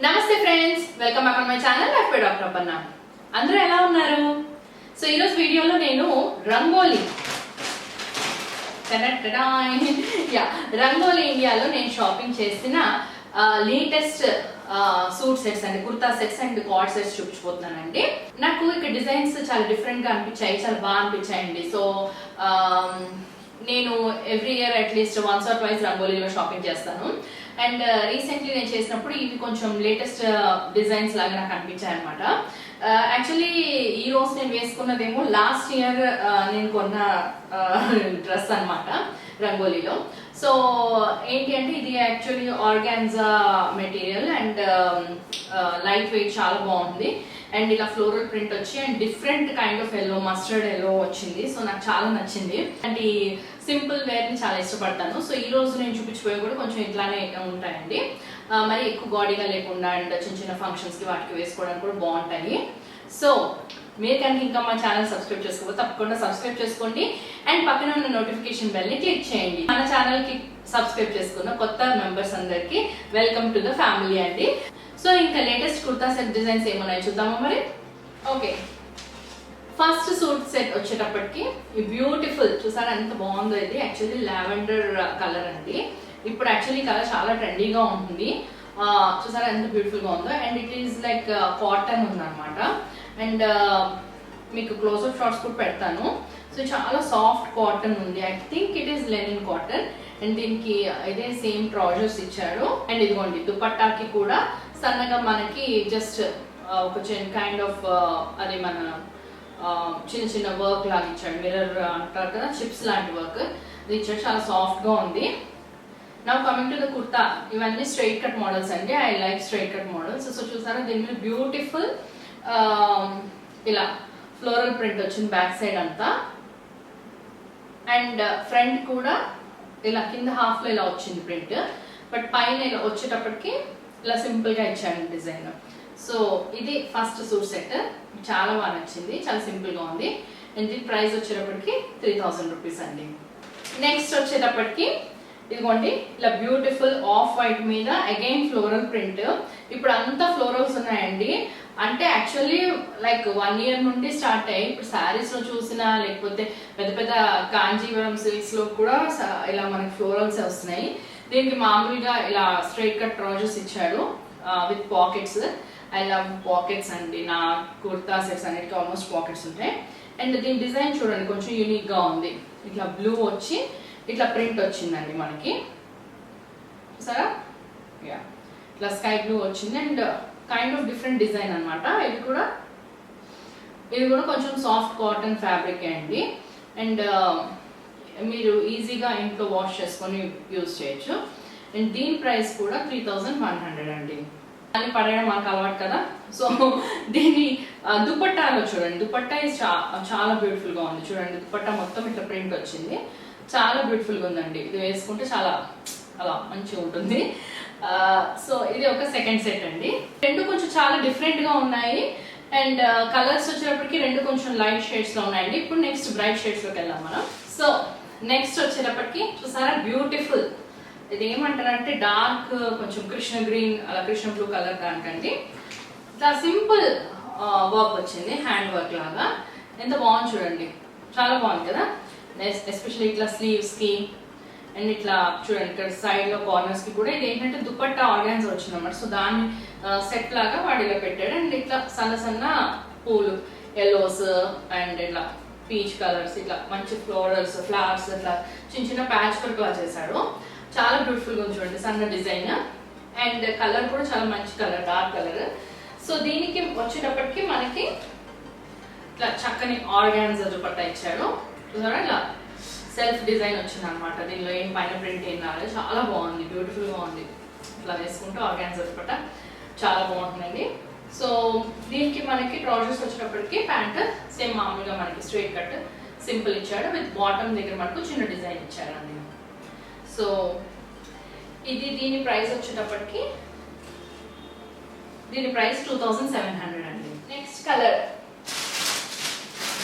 నమస్తే friends, welcome back on my channel life by doctor Aparna. అందరూ ఎలా ఉన్నారు? సో ఈరోజు వీడియోలో నేను రంగోలీ రంగోలీ ఇండియాలో నేను షాపింగ్ చేసిన లేటెస్ట్ సూట్ సెట్స్ అండి, kurta sets and cord sets చూపించబోతున్నానండి. నాకు ఇక్కడ డిజైన్స్ చాలా డిఫరెంట్ గా అనిపించాయి, చాలా బాగా అనిపించాయండి. సో నేను every year at least once or twice రంగోలీలో షాపింగ్ చేస్తాను. అండ్ రీసెంట్లీ నేను చేసినప్పుడు ఇవి కొంచెం లేటెస్ట్ డిజైన్స్ లాగా నాకు అనిపించాయి అనమాట. యాక్చువల్లీ ఈ రోజు నేను వేసుకున్నదేమో లాస్ట్ ఇయర్ నేను కొన్న డ్రెస్ అనమాట రంగోలీలో. సో ఏంటి అంటే ఇది actually organza material and light weight, చాలా బాగుంది. అండ్ ఇలా ఫ్లోరల్ ప్రింట్ వచ్చి and different kind of yellow, mustard yellow వచ్చింది. సో నాకు చాలా నచ్చింది. అండ్ ఈ సింపుల్ వేర్ ని చాలా ఇష్టపడతాను. సో ఈ రోజు నేను చూపించిపోయి కూడా కొంచెం ఇట్లానే ఉంటాయండి, మరి ఎక్కువ గాడీగా లేకుండా అండ్ చిన్న చిన్న ఫంక్షన్స్ కి వాటికి వేసుకోవడానికి కూడా బాగుంటాయి. సో మీరు కనుక ఇంకా మా ఛానల్ సబ్స్క్రైబ్ చేసుకోకపోతే తప్పకుండా సబ్స్క్రైబ్ చేసుకోండి అండ్ పక్కన ఉన్న నోటిఫికేషన్ బెల్ ని క్లిక్ చేయండి. మన ఛానల్ కి సబ్స్క్రైబ్ చేసుకున్న కొత్త మెంబర్స్ అందరికి వెల్కమ్ టు ద ఫ్యామిలీ అండి. సో ఇంకా లేటెస్ట్ కుర్తా సెట్ డిజైన్స్ ఏమున్నాయి చూద్దామా మరి. ఓకే, ఫస్ట్ సూట్ సెట్ వచ్చేటప్పటికి ఈ బ్యూటిఫుల్, చూసారా ఎంత బాగుందో. ఇది యాక్చువల్లీ లావెండర్ కలర్ అండి. ఇప్పుడు యాక్చువల్లీ కలర్ చాలా ట్రెండీగా ఉంటుంది. చూసారా ఎంత బ్యూటిఫుల్ గా ఉందో. And it is like cotton ఉందన్నమాట. అండ్ మీకు క్లోజ్అప్ షాట్స్ కూడా పెడతాను. సో చాలా సాఫ్ట్ కాటన్ ఉంది. I think it is linen cotton. And దీనికి ఇదే సేమ్ ట్రౌజర్స్ ఇచ్చాడు. అండ్ ఇదిగోండి దుపట్టాకి కూడా సన్నగా మనకి జస్ట్ ఒక కైండ్ ఆఫ్ అది మన చిన్న చిన్న వర్క్ లాగా ఇచ్చాడు. మిర్రర్ అంటారు కదా, చిప్స్ లాంటి వర్క్ ఇది ఇచ్చాడు. చాలా సాఫ్ట్ గా ఉంది. Now coming to the kurta, ఇవన్నీ స్ట్రైట్ కట్ మోడల్స్ అండి. I like straight cut models. So చూసారా దీని మీద బ్యూటిఫుల్ ఇలా ఫ్లోరల్ ప్రింట్ వచ్చింది బ్యాక్ సైడ్ అంతా. అండ్ ఫ్రంట్ కూడా ఇలా కింద హాఫ్ లో ఇలా వచ్చింది ప్రింట్, బట్ పైన ఇలా వచ్చేటప్పటికి ఇలా సింపుల్ గా ఇచ్చాడు డిజైన్. సో ఇది ఫస్ట్ సూట్ సెట్, చాలా బాగా నచ్చింది, చాలా సింపుల్ గా ఉంది. అండ్ దీని ప్రైస్ వచ్చేటప్పటికి 3000 రూపీస్ అండి. నెక్స్ట్ వచ్చేటప్పటికి ఇదిగోండి ఇలా బ్యూటిఫుల్ ఆఫ్ వైట్ మీద అగైన్ ఫ్లోరల్ ప్రింట్. ఇప్పుడు అంతా ఫ్లోరల్స్ ఉన్నాయండి. అంటే యాక్చువల్లీ లైక్ 1 ఇయర్ నుండి స్టార్ట్ అయ్యి ఇప్పుడు శారీస్ లో చూసినా లేకపోతే పెద్ద పెద్ద కాంజీవరం సిల్క్స్ లో కూడా ఇలా మనకి ఫ్లోరల్స్ వస్తున్నాయి. దీనికి మామూలుగా ఇలా స్ట్రైట్ కట్ ట్రౌజర్స్ ఇచ్చాడు with pockets. I love pockets అండి. నా కుర్తా సెట్స్ అన్నిటికీ ఆల్మోస్ట్ పాకెట్స్ ఉంటాయి. అండ్ దీని డిజైన్ చూడండి కొంచెం యూనిక్ గా ఉంది. ఇట్లా బ్లూ వచ్చి ఇట్లా ప్రింట్ వచ్చిందండి మనకి, సరే ఇట్లా స్కై బ్లూ వచ్చింది. And kind of different design అనమాట. ఇది కూడా కొంచెం సాఫ్ట్ కాటన్ ఫ్యాబ్రిక్ అండి. అండ్ మీరు ఈజీగా ఇంట్లో వాష్ చేసుకొని యూజ్ చేయొచ్చు. అండ్ దీని ప్రైస్ కూడా 3100 అండి. అని పడేయడం మాకు అలవాటు కదా. సో దీని దుపట్టాలో చూడండి, దుపట్టా చాలా బ్యూటిఫుల్ గా ఉంది. చూడండి దుపట్టా మొత్తం ఇట్లా ప్రింట్ వచ్చింది, చాలా బ్యూటిఫుల్ గా ఉందండి. ఇది వేసుకుంటే చాలా అలా మంచిగా ఉంటుంది. సో ఇది ఒక సెకండ్ సెట్ అండి. రెండు కొంచెం చాలా డిఫరెంట్ గా ఉన్నాయి. అండ్ కలర్స్ వచ్చేటప్పటికి రెండు కొంచెం లైట్ షేడ్స్ లో ఉన్నాయండి. ఇప్పుడు నెక్స్ట్ బ్రైట్ షేడ్స్ లోకి వెళ్దాం మనం. సో నెక్స్ట్ వచ్చేటప్పటికి చూసారా బ్యూటిఫుల్, ఇది ఏమంటారంటే డార్క్ కొంచెం కృష్ణ గ్రీన్ అలా కృష్ణ బ్లూ కలర్ దానికండి ఇట్లా సింపుల్ వర్క్ వచ్చింది, హ్యాండ్ వర్క్ లాగా. ఎంత బాగుంది చూడండి, చాలా బాగుంది కదా. ఎస్పెషల్లీ ఇట్లా స్లీవ్స్ కి అండ్ ఇట్లా చూడండి ఇక్కడ సైడ్ లో కార్నర్స్ కి కూడా ఇది ఏంటంటే దుపట్టా ఆర్గాన్స్ వచ్చింది అన్నమాట. సో దాన్ని సెట్ లాగా వాడు ఇలా పెట్టాడు. అండ్ ఇట్లా సన్న సన్న పూలు, ఎల్లోస్ అండ్ ఇట్లా పీచ్ కలర్స్, ఇట్లా మంచి ఫ్లోరల్స్, ఫ్లవర్స్, ఇట్లా చిన్న చిన్న ప్యాచ్ వర్క్ లా చేశాడు. చాలా బ్యూటిఫుల్ గా ఉంది చూడండి, సన్న డిజైన్. అండ్ కలర్ కూడా చాలా మంచి కలర్, డార్క్ కలర్. సో దీనికి వచ్చేటప్పటికి మనకి ఇట్లా చక్కని ఆర్గాన్జా దుపట్టా ఇచ్చాడు. చూసారా ఇలా సెల్ఫ్ డిజైన్ వచ్చింది అనమాట. దీనిలో ఏం పైన ప్రింట్ ఏం రాలేదు, చాలా బాగుంది, బ్యూటిఫుల్ గా ఉంది. ఇట్లా వేసుకుంటూ ఆర్గాన్జా దుపట్టా చాలా బాగుంటుందండి. సో దీనికి మనకి ట్రౌజర్స్ వచ్చేటప్పటికి ప్యాంట్ సేమ్ మామూలుగా మనకి స్ట్రైట్ కట్ సింపుల్ ఇచ్చాడు. విత్ బాటమ్ దగ్గర మనకు చిన్న డిజైన్ ఇచ్చారండి. సో ఇది దీని ప్రైస్ వచ్చేటప్పటికి దీని ప్రైస్ 2700 అండి. Next colour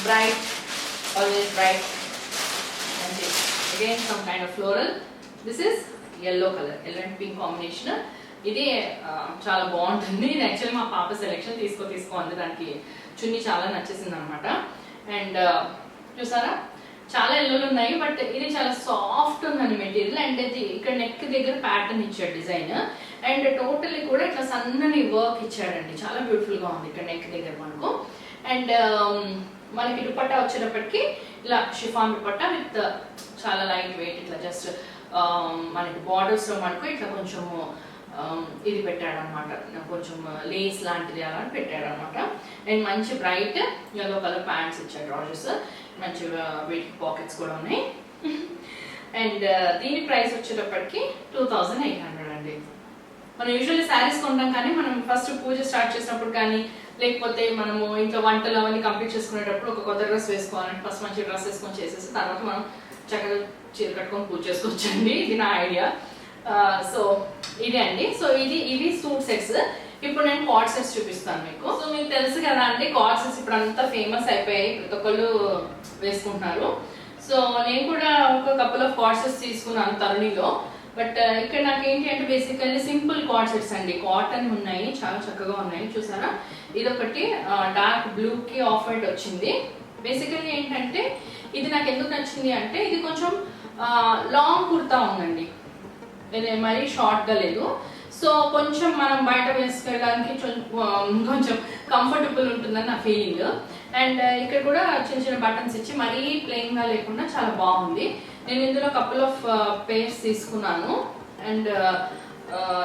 bright, always bright and again some kind of floral. This is yellow color, yellow and pink combination. ఇది చాలా బాగుంటుంది. ఇది యాక్చువల్లీ మా పాప సెలెక్షన్ తీసుకో అంది. దానికి చున్నీ చాలా నచ్చేసింది అనమాట. అండ్ చూసారా చాలా ఎల్లులు ఉన్నాయి, బట్ ఇది చాలా సాఫ్ట్ ఉందండి మెటీరియల్. అండ్ ఇది ఇక్కడ నెక్ దగ్గర ప్యాటర్న్ ఇచ్చాడు డిజైన్. అండ్ టోటల్లీ కూడా ఇట్లా సన్నని వర్క్ ఇచ్చాడండి, చాలా బ్యూటిఫుల్ గా ఉంది ఇక్కడ నెక్ దగ్గర మనకు. అండ్ మనకి దుపట్టా వచ్చేటప్పటికి ఇలా షిఫాన్ దుపట్టా విత్ చాలా లైట్ వెయిట్, ఇట్లా జస్ట్ మనకి బార్డర్స్ లో మనకు ఇట్లా కొంచెము ఇది పెట్టాడు అనమాట, కొంచెం లేస్ లాంటిది అలా పెట్టాడు అనమాట. అండ్ మంచి బ్రైట్ యెల్లో కలర్ ప్యాంట్స్ ఇచ్చాడు రాజెస్, మంచి వీటికి పాకెట్స్ కూడా ఉన్నాయి. అండ్ దీని ప్రైస్ వచ్చేటప్పటికి 2800 అండి. మనం యూజువల్లీ శారీస్ కొంటాం, కానీ మనం ఫస్ట్ పూజ స్టార్ట్ చేసినప్పుడు కానీ లేకపోతే మనము ఇంట్లో వంటలు అవన్నీ కంప్లీట్ చేసుకునేటప్పుడు ఒక కొత్త డ్రెస్ వేసుకోవాలంటే ఫస్ట్ మంచి డ్రెస్ వేసుకొని చేసేసి తర్వాత మనం చక్కగా చీర కట్టుకొని పూజ చేసుకోవచ్చండి. ఇది నా ఐడియా. సో ఇదే అండి. సో ఇవి సూట్ సెట్స్. ఇప్పుడు నేను కార్డ్ సెట్స్ చూపిస్తాను మీకు. సో మీకు తెలుసు కదా అండి, కార్డ్ సెట్స్ ఇప్పుడు అంతా ఫేమస్ అయిపోయాయి, ప్రతి ఒక్కళ్ళు వేసుకుంటున్నారు. సో నేను కూడా ఒక కపుల్ ఆఫ్ కార్డ్ సెట్స్ తీసుకున్నాను తరుణిలో. బట్ ఇక్కడ నాకు ఏంటి అంటే బేసికల్లీ సింపుల్ కార్డ్ సెట్స్ అండి, కాటన్ ఉన్నాయి, చాలా చక్కగా ఉన్నాయి. చూసారా, ఇదొకటి డార్క్ బ్లూ కి ఆఫ్ వైట్ వచ్చింది. బేసికల్లీ ఏంటంటే ఇది నాకు ఎందుకు నచ్చింది అంటే ఇది కొంచెం లాంగ్ కుర్తా ఉందండి, ఇది మరీ షార్ట్ గా లేదు. సో కొంచెం మనం బయట వేసుకోవడానికి కొంచెం కంఫర్టబుల్ ఉంటుందని నా ఫీలింగ్. అండ్ ఇక్కడ కూడా చిన్న చిన్న బటన్స్ ఇచ్చి మరీ ప్లెయిన్ గా లేకుండా చాలా బాగుంది. నేను ఇందులో కపుల్ ఆఫ్ పేర్స్ తీసుకున్నాను. అండ్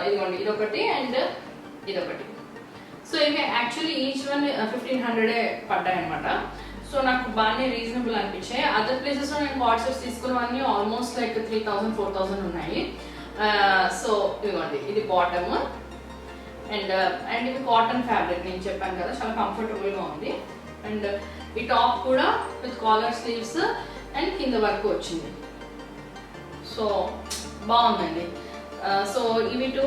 ఇదిగోండి, ఇదొకటి అండ్ ఇదొకటి. సో ఇవి యాక్చువల్లీ ఈచ్ వన్ 1500 పడ్డాయి అనమాట. సో నాకు బాగానే రీజనబుల్ అనిపించాయి. అదర్ ప్లేసెస్ లో నేను కార్డ్ సెట్స్ తీసుకున్నవన్నీ ఆల్మోస్ట్ లైక్ 3000 4000 ఉన్నాయి. సో ఇదిగోండి, ఇది బాటమ్ అండ్ ఇది కాటన్ ఫ్యాబ్రిక్, నేను చెప్పాను కదా చాలా కంఫర్టబుల్ గా ఉంది. అండ్ ఈ టాప్ కూడా విత్ కాలర్ స్లీవ్స్ అండ్ కింద వరకు వచ్చింది. సో బాగుందండి. సో ఇవి 2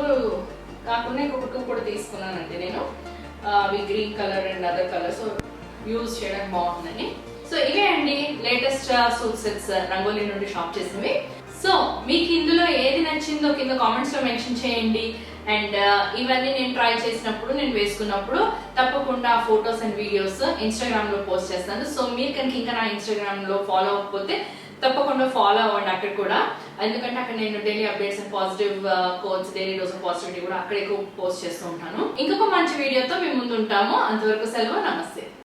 కాకుండా ఇంకొక 2 కూడా తీసుకున్నానండి నేను, అవి green colour and other colour. So use చేయడానికి బాగుంటుందని. సో ఇవే అండి లేటెస్ట్ సూట్ సెట్స్ రంగోలీ నుండి షాప్ చేసినవి. సో మీకు ఇందులో ఏది నచ్చిందో కింద కామెంట్స్ లో మెన్షన్ చేయండి. అండ్ ఇవన్నీ నేను ట్రై చేసినప్పుడు, నేను వేసుకున్నప్పుడు తప్పకుండా ఫొటోస్ అండ్ వీడియోస్ ఇన్స్టాగ్రామ్ లో పోస్ట్ చేస్తాను. సో మీరు కనుక ఇంకా నా ఇన్స్టాగ్రామ్ లో ఫాలో అవ్వకపోతే తప్పకుండా ఫాలో అవ్వండి అక్కడ కూడా, ఎందుకంటే అక్కడ నేను daily updates and positive quotes, daily dose of positivity కూడా అక్కడ ఎక్కువ పోస్ట్ చేస్తూ ఉంటాను. ఇంకొక మంచి వీడియోతో మేము ముందు ఉంటాము. అంతవరకు సెలవు, నమస్తే.